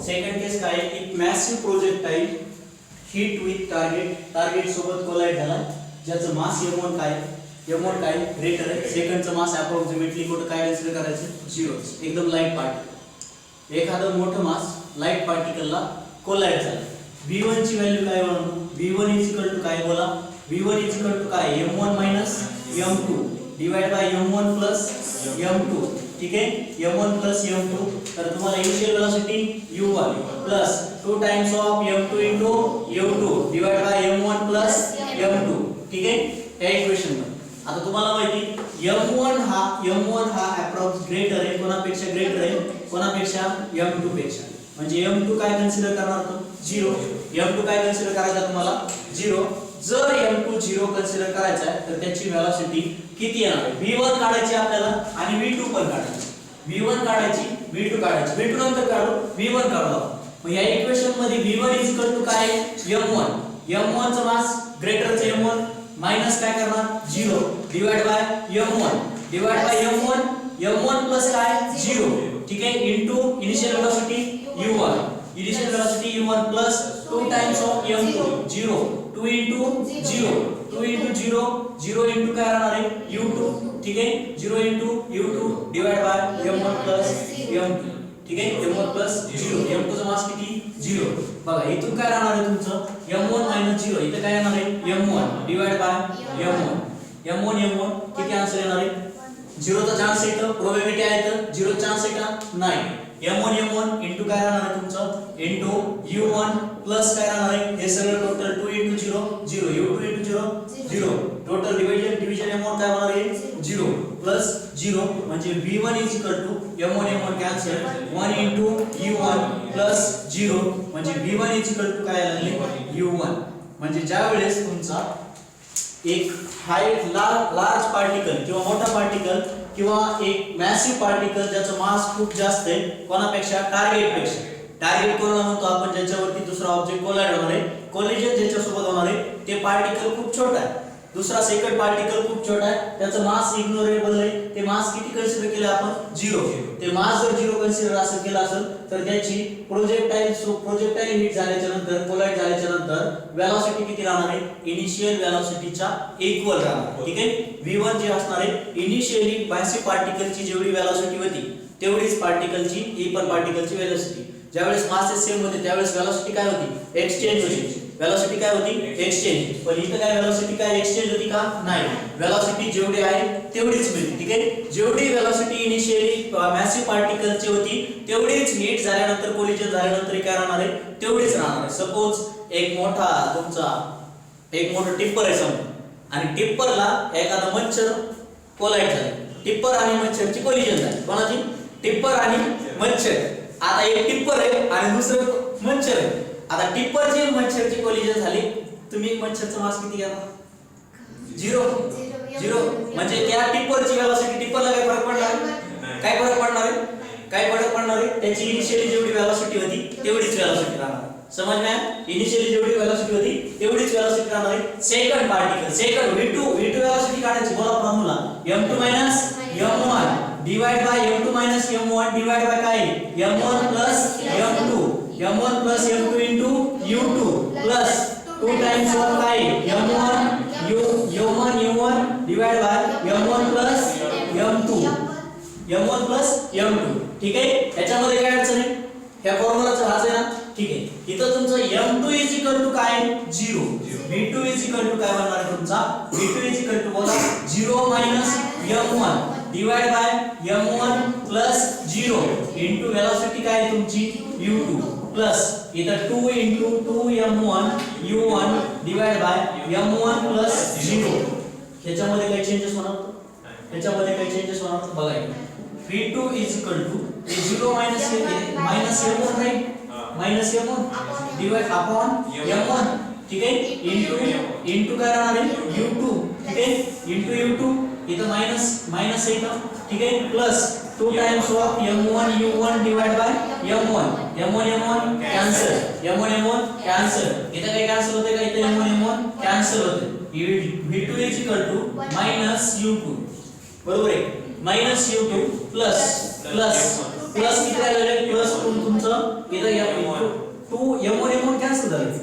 Second केस काय आहे की massive projectile hit with target सोबत कोलाइड झाला ज्याचं मास m1 काय ग्रेटर आहे सेकंडचं मास अप्रॉक्सिमेटली कुठं काय कन्सिडर करायचं 0 एकदम लाईट पार्टिकल एखादं मोठं मास लाईट पार्टिकलला कोलाइड झालं v1 ची व्हॅल्यू काय म्हणू v1 काय बोला v1 काय m1 m2 divide by m1 m2 ठीक आहे m1 m2 तर तुम्हाला initial velocity u1 plus 2 times of m2 into u2 divide by m1 m2 ठीक आहे या इक्वेशन मध्ये आता तुम्हाला माहिती m1 हा अप्रॉक्स ग्रेटर आहे कोणापेक्षा m2 पेक्षा म्हणजे m2 काय कन्सिडर करणार तो 0 m2 काय कन्सिडर करायचा तुम्हाला 0 जर m2 0 कन्सिडर करायचा आहे तर त्याची वेलोसिटी किती येणार आहे v1 काढायची आपल्याला आणि v2 पण काढायची v1 काढायची v2 काढायची v2 नंतर काढू v1 काढू मग या इक्वेशन मध्ये v1 काय m1 चा मास ग्रेटर चा m1 माइनस काय करणार 0 डिवाइड बाय m1 प्लस काय 0 ठीक आहे into initial velocity u1 plus 2 times of m2 0 2 into 0 into काय राहणार आहे u2 ठीक आहे 0 into u2 divide by m1 plus m2 ठीक आहे m1 प्लस 0 m2 चा मास किती 0 बघा इथून काय राहणार आहे तुमचं m1 0 इथे काय येणार आहे m1 डिवाइड बाय m1 किती आन्सर येणार आहे 0 चा चान्स येतो प्रोबॅबिलिटी आहे तर 0 चान्स आहे का नाही m1 इनटू काय राहणार आहे तुमचं इनटू u1 प्लस काय राहणार आहे हे सगळं total 2 into 0 u2 into 0 total division m1 काय होणार आहे 0 प्लस 0 म्हणजे v1 m1 cancel 1 into u1 plus 0 म्हणजे v1 काय लागले u1 म्हणजे ज्या वेळेस तुमचा एक लार्ज पार्टिकल किंवा मोठा पार्टिकल किंवा एक मॅसिव्ह पार्टिकल ज्याचं मास खूप जास्त आहे कोणापेक्षा टार्गेट कोणाला म्हणतो आपण ज्याच्यावरती दुसरा ऑब्जेक्ट कोलाइड होणार आहे कोलिजन ज्याच्यासोबत होणार आहे ते पार्टिकल खूप छोटा आहे दुसरा सेकंड पार्टिकल खूप छोटा आहे त्याचं मास इग्नोरेबल आहे ते मास किती कन्सिडर केलं आपण 0 ते मास जर 0 कन्सिडर असं केलं असेल तर त्याची प्रोजेक्टाईल हिट झाल्याच्या नंतर कोलाइड झाल्याच्या नंतर वेलोसिटी किती राहणार आहे इनिशियल वेलोसिटीच्या इक्वल राहणार ठीक आहे v1 जे असणार आहे इनिशियली मॅसिव्ह पार्टिकलची जेवढी वेलोसिटी होती तेवढीच पार्टिकलची पण पार्टिकलची वेलोसिटी ज्यावेळेस मासेस सेम होते त्यावेळेस वेलोसिटी काय होती एक्सचेंज होती वेलोसिटी काय होती एक्सचेंज पण इथे काय वेलोसिटी काय एक्सचेंज होती का नाही वेलोसिटी जेवढी आहे तेवढीच मिळते ठीक आहे जेवढी वेलोसिटी इनिशियली मॅसिव्ह पार्टिकलची होती तेवढीच हिट झाल्यानंतर कोलिजन झाल्यानंतर काय राहणार आहे तेवढीच राहणार आहे सपोज एक मोठं टिप्पर आहे समजा आणि टिप्परला एखादा मच्छर कोलाइड झाला टिप्पर आणि मच्छरची कोलिजन झाली कोणाची टिप्पर आणि मच्छर आता एक टिप्पर आहे आणि दुसरं मच्छर आहे आता टिप्परची मच्छरची कोलिजन झाली तुम्ही मच्छरचा मास किती घ्या 0 म्हणजे त्या टिप्परची वेलोसिटी टिप्परला काय फरक पडणार आहे त्याची इनिशियली जेवढी वेलोसिटी होती तेवढीच वेलोसिटी राहणार समज में इनिशियली जेवढी वेलोसिटी होती तेवढीच वेलोसिटी राहणार आहे सेकंड पार्टिकल v2 वेलोसिटी काढायची बोला formula m2 m1 divide by m2 m1 divide by काय m1 m2 into u2 plus 2 times of काय u1 divide by m1 m2 ठीक आहे याच्यामध्ये काय अडचण आहे ह्या फॉर्म्युलाचा हाच आहे ना ठीक आहे इथं तुमचं m2 काय 0 v2 काय बनणार आहे तुमचा v2 बोला 0 m1 divide by m1 0 into velocity काय आहे तुमची u2 प्लस इथं 2 into 2m1 u1 divide by m1 0 ह्याच्यामध्ये काही चेंजेस होणार बघा v2 0 m1 divide upon m1 ठीक आहे इनटू काय राहणार आहे u2 ठीक आहे इनटू u2 इथं माइनस येतं ठीक आहे plus 2 times of m1 u1 divide by m1 cancel इथं काय कॅन्सल होते का इथं m1 कॅन्सल होते v2 u2 बरोबर आहे मायनस U2 प्लस किती राहिलं प्लस तुमचं इथं 2 M1 कॅन्सल झालं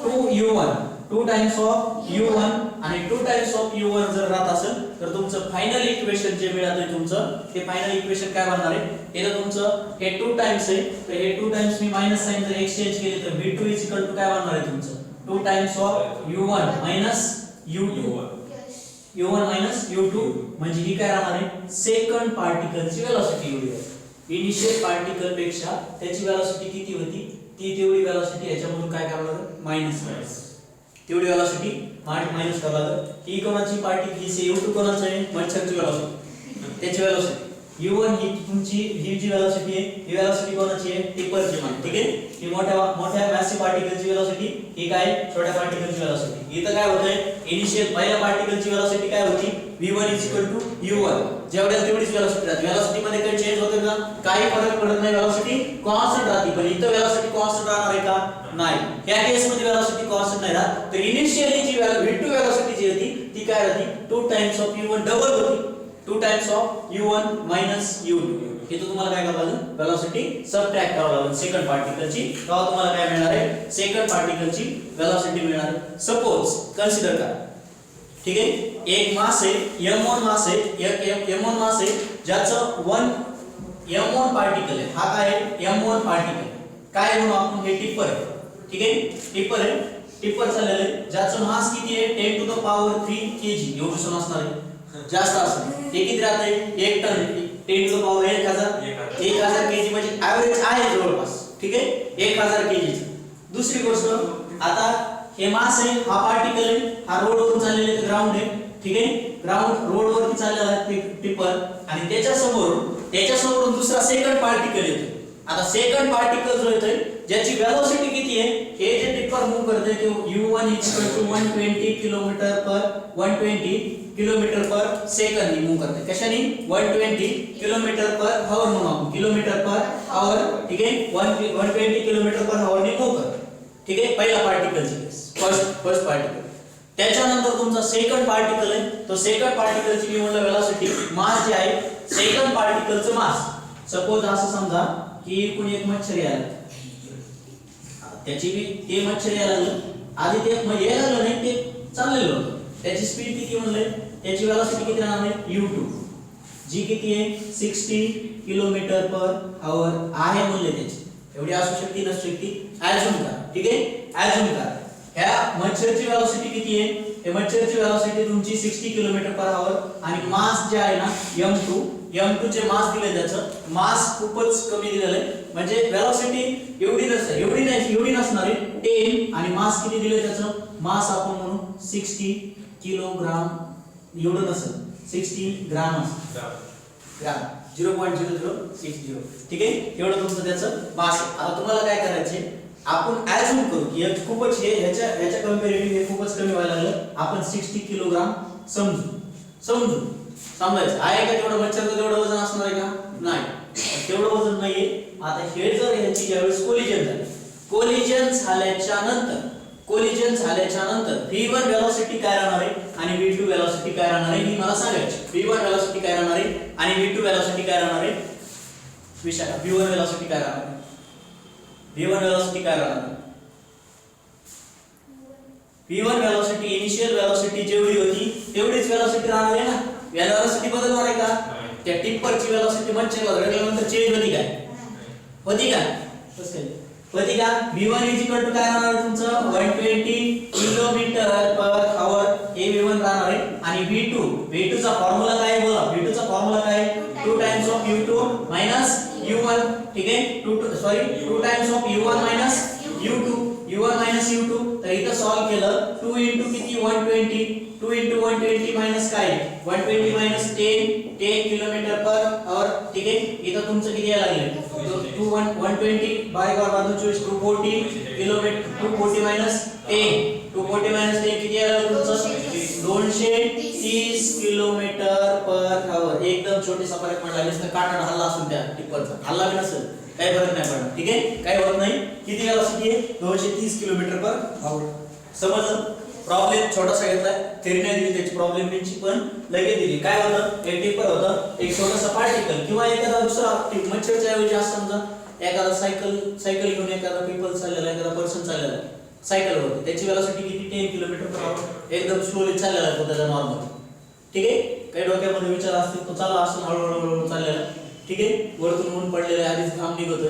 2U1 2 टाइम्स ऑफ U1 आणि 2 टाइम्स ऑफ U1 जर राहत असेल तर तुमचं फायनल इक्वेशन जे मिळालंय तुमचं ते फायनल इक्वेशन काय बनणार आहे इथं तुमचं हे 2 टाइम्स आहे तर हे 2 टाइम्स मी मायनस साइन जर एक्सचेंज केले तर V2 काय बनणार आहे तुमचं 2 times of U1 minus U1 minus U2 म्हणजे ही काय राहणार आहे सेकंड पार्टिकलची वेलोसिटी एवढी आहे इनिशियल पार्टिकल पेक्षा त्याची वेलोसिटी किती होती ती तेवढी वेलोसिटी याच्यामधून काय करावं लागेल मायनस करायचं तेवढी वेलोसिटी मायनस करावं लागेल ही कोणाची पार्टिकल ही U2 कोणाची आहे मच्छरची वेलोसिटी त्याची वेलोसिटी U1 ही तुमची ही जी वेलोसिटी आहे ही वेलोसिटी कोणाची आहे टिपरची मान ठीक आहे ही मोठ्या मॅसिव्ह पार्टिकलची वेलोसिटी ही काय छोट्या पार्टिकलची वेलोसिटी इथं काय होतंय इनिशियल पहिल्या पार्टिकलची वेलोसिटी काय होती v1 u1 जेवढ्या तेवढीच वेलोसिटी राहते वेलोसिटी मध्ये काही चेंज होते का काही फरक पडत नाही वेलोसिटी कॉन्स्टंट राहते पण इथं वेलोसिटी कॉन्स्टंट राहणार आहे का नाही या केस मध्ये वेलोसिटी कॉन्स्टंट नाही राहत तर इनिशियली जी v2 वेलोसिटी जी होती ती काय होती 2 टाइम्स ऑफ u1 डबल होती 2 times of u1 minus u2 इथं तुम्हाला काय करावं लागेल वेलोसिटी सबट्रॅक्ट करावं लागेल सेकंड पार्टिकलची तेव्हा तुम्हाला काय मिळणार आहे सेकंड पार्टिकलची वेलोसिटी मिळणार आहे सपोज कन्सिडर करा ठीक आहे एक मास आहे m1 मास आहे m1 मास आहे ज्याचं m1 पार्टिकल आहे हा काय आहे m1 पार्टिकल काय म्हणू आपण हे टिपर आहे ठीक आहे टिपर चाललेलं आहे ज्याचं मास किती आहे 10 टू द पॉवर 3 kg एवढं असणार आहे जास्त असेल हे किती राहते 1 ton 10 to the power 1000 kg म्हणजे एव्हरेज आहे जवळपास ठीक आहे 1000 kg दुसरी गोष्ट आता हे मास आहे हा पार्टिकल आहे हा रोड वरून चाललेला ग्राउंड आहे ठीक आहे ग्राउंड रोड वरती चाललेला आहे टिपर आणि त्याच्यासमोरून दुसरा सेकंड पार्टिकल येतो आता सेकंड पार्टिकल जो येतोय ज्याची वेलोसिटी किती आहे हे जे टिपर मूव्ह करते ते u1 120 किलोमीटर पर सेकंड नी मूव्ह करते कशाने 120 किलोमीटर पर आवर म्हणू आपण किलोमीटर पर आवर ठीक आहे 120 किलोमीटर पर आवर नी मूव्ह करते ठीक आहे पहिला पार्टिकलची फर्स्ट पार्टिकल त्याच्यानंतर तुमचा सेकंड पार्टिकल आहे तो सेकंड पार्टिकलची मी म्हणलं वेलोसिटी मास जे आहे सेकंड पार्टिकलचं मास सपोज असं समजा की कोणी एक मच्छर आला त्याची बी ते मच्छर यायला लागलं आधी ते यायला लागलं नाही ते चाललेलं होतं त्याची स्पीड किती म्हणले त्याची वेलोसिटी किती राहणार आहे u2 जी किती आहे 60 किलोमीटर पर आवर आहे म्हणले त्याची एवढी असू शकते नसू शकते ॲज्युम करा ठीक आहे ॲज्युम करा ह्या मच्छरची वेलोसिटी किती आहे हे मच्छरची वेलोसिटी तुमची 60 किलोमीटर पर आवर आणि मास जे आहे ना m2 चे मास दिले त्याचं मास खूपच कमी दिलेलं आहे म्हणजे वेलोसिटी एवढी नसणार आहे 10 आणि मास किती दिले त्याचं मास आपण म्हणू 60 किलोग्राम एवढं नसेल 60 ग्राम ग्राम 0.0060 ठीक आहे एवढं तुमचं त्याचं मास आता तुम्हाला काय करायचे आपण ॲज्युम करू की खूपच हे ह्याच्या कंपॅरिटिव्ह हे खूपच कमी व्हायला लागलं आपण 60 किलोग्राम समजायचं आहे का तेवढं मच्छरचं तेवढं वजन असणार आहे का नाही तेवढं वजन नाहीये आता हे जर ह्याची ज्यावेळेस कोलिजन झाल्याच्या नंतर v1 वेलोसिटी काय राहणार आहे आणि v2 वेलोसिटी काय राहणार आहे ही मला सांगायची v1 वेलोसिटी काय राहणार आहे आणि v2 वेलोसिटी काय राहणार आहे विशाखा v1 वेलोसिटी काय राहणार आहे v1 वेलोसिटी काय राहणार आहे v1 वेलोसिटी इनिशियल वेलोसिटी जेवढी होती तेवढीच वेलोसिटी राहणार आहे ना वेलोसिटी बदलणार आहे का त्या टिप्परची वेलोसिटी मच्छरला धडकल्यानंतर चेंज होती का होती का v1 काय राहणार आहे तुमचं 120 किलोमीटर पर आवर हे v1 राहणार आहे आणि v2 चा फॉर्म्युला काय आहे बोला v2 चा फॉर्म्युला काय आहे 2 times of u2 minus u1 ठीक आहे 2 times of u1 minus u1 minus u2 तर इथं सॉल्व केलं 2 किती 120 2 120 मायनस काय 120 मायनस 10 किलोमीटर पर आवर ठीक आहे इथं तुमचं किती यायला लागले 120 बाय बाजू 240 किलोमीटर 240 मायनस 10 किती यायला तुमचं 230 किलोमीटर पर आवर एकदम छोटीसा फरक पडला नसतं काटा हल्ला असून त्या टिप्परचा हल्ला बी नसेल काही फरक नाही पडणार ठीक आहे काही होत नाही किती वेलोसिटी आहे 230 किलोमीटर पर आवर समजलं प्रॉब्लेम छोटासा घेतलाय, थेरी नाही दिली त्याची प्रॉब्लेम बेंची पण लगेच दिली. काय होतं, एक टिपर होतं, एक छोटासा पार्टिकल किंवा एखादा दुसरा मच्छरच्या ऐवजी असं समजा एखादा सायकल घेऊन एखादा पीपल चाललेला, एखादा पर्सन चाललेला आहे सायकल वर, त्याची वेलोसिटी किती 10 किलोमीटर/आवर, एकदम स्लोली चाललेला आहे तो त्याचा नॉर्मल. ठीक आहे, काही डोक्यामध्ये विचार असतील तो चालला असं हळूहळू चाललेला. ठीक आहे, वरतून ऊन पडलेलं आहे, आधीच घाम निघतोय.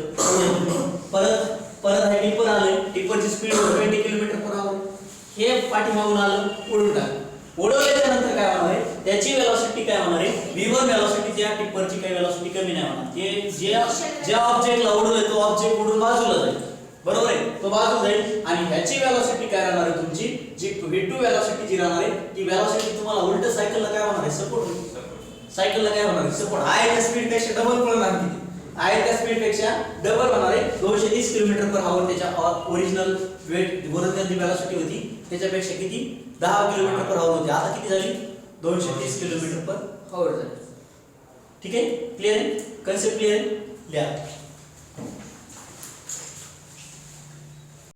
परत हे टिपर आले, टिपरची स्पीड 20 किलोमीटर/आवर. हे पाठीमागून आलं, उडून टाकलं. उडवल्याच्या नंतर काय होणार आहे, त्याची वेलोसिटी काय होणार आहे, v1 वेलोसिटी, त्या टिपरची काही वेलोसिटी कमी नाही होणार. ते ज्या ऑब्जेक्टला उडवलंय तो ऑब्जेक्ट उडून बाजूला जाईल, बरोबर आहे, तो बाजूला जाईल. आणि ह्याची वेलोसिटी काय राहणार आहे तुमची, जी v2 वेलोसिटी जी राहणार आहे, ती वेलोसिटी तुम्हाला उलट सायकलला काय होणार आहे, सपोर्ट होईल. सायकलला काय होणार आहे, सपोर्ट. आहे त्या स्पीड पेक्षा डबल पळणार, किती आहे त्या स्पीड पेक्षा डबल होणार आहे. 230 किलोमीटर/आवर त्याच्या ओरिजिनल ओरिजिनल जी वेलोसिटी होती त्याच्यापेक्षा किती 10 किलोमीटर/आवर होती. आता किती झाली, 230 किलोमीटर/आवर झाली. ठीक आहे, क्लिअर आहे, कन्सेप्ट क्लिअर आहे, लिहा.